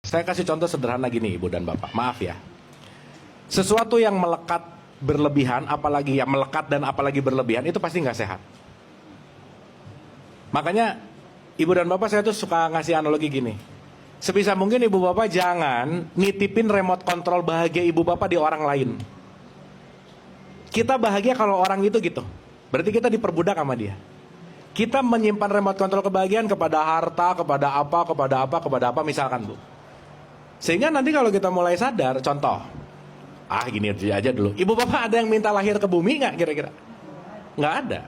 Saya kasih contoh sederhana gini, Ibu dan Bapak. Maaf ya. Sesuatu yang melekat berlebihan, apalagi yang melekat dan apalagi berlebihan, itu pasti nggak sehat. Makanya, Ibu dan Bapak saya tuh suka ngasih analogi gini. Sebisa mungkin Ibu Bapak jangan nitipin remote control bahagia Ibu Bapak di orang lain. Kita bahagia kalau orang itu gitu. Berarti kita diperbudak sama dia. Kita menyimpan remote control kebahagiaan kepada harta, kepada apa misalkan, Bu. Sehingga nanti kalau kita mulai sadar, contoh, gini aja dulu. Ibu Bapak ada yang minta lahir ke bumi nggak kira-kira? Nggak ada.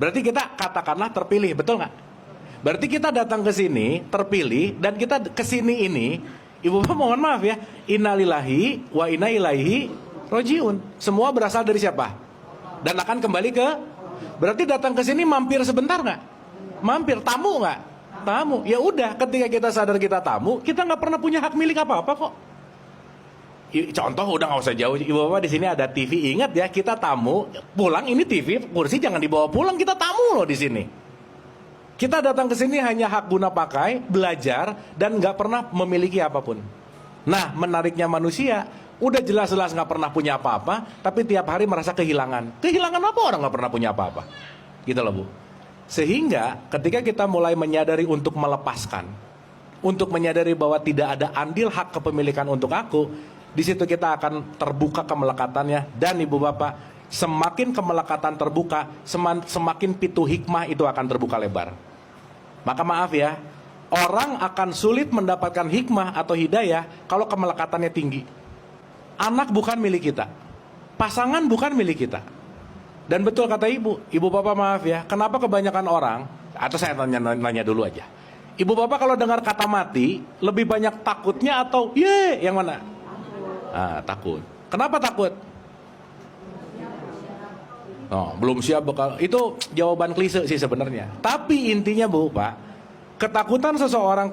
Berarti kita katakanlah terpilih, betul nggak? Berarti kita datang ke sini, terpilih, dan kita ke sini ini, Ibu Bapak mohon maaf ya, innalillahi wa inna ilaihi rojiun. Semua berasal dari siapa? Dan akan kembali ke, berarti datang ke sini mampir sebentar nggak? Mampir, tamu nggak? Tamu. Ya udah, ketika kita sadar kita tamu, kita nggak pernah punya hak milik apa-apa kok. Contoh udah nggak usah jauh, Ibu Bapak di sini ada TV. Ingat ya, kita tamu, pulang ini TV, kursi jangan dibawa pulang, kita tamu loh di sini. Kita datang ke sini hanya hak guna pakai, belajar, dan nggak pernah memiliki apapun. Nah, menariknya manusia, udah jelas-jelas nggak pernah punya apa-apa, tapi tiap hari merasa kehilangan. Kehilangan apa orang nggak pernah punya apa-apa? Gitu loh, Bu. Sehingga ketika kita mulai menyadari untuk melepaskan, untuk menyadari bahwa tidak ada andil hak kepemilikan untuk aku, di situ kita akan terbuka kemelekatannya. Dan Ibu Bapak, semakin kemelekatan terbuka, semakin pintu hikmah itu akan terbuka lebar. Maka maaf ya, orang akan sulit mendapatkan hikmah atau hidayah kalau kemelekatannya tinggi. Anak bukan milik kita, pasangan bukan milik kita. Dan betul kata Ibu Bapak maaf ya, kenapa kebanyakan orang, atau saya nanya dulu aja, Ibu Bapak kalau dengar kata mati, lebih banyak takutnya atau yang mana? Takut. Kenapa takut? Belum siap bakal. Itu jawaban klise sih sebenarnya. Tapi intinya Bu, Pak, ketakutan seseorang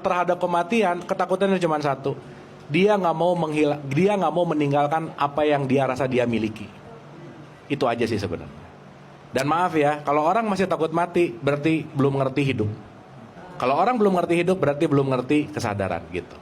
terhadap kematian, ketakutannya cuma satu. Dia nggak mau meninggalkan apa yang dia rasa dia miliki. Itu aja sih sebenarnya. Dan maaf ya, kalau orang masih takut mati, berarti belum ngerti hidup. Kalau orang belum ngerti hidup, berarti belum ngerti kesadaran gitu.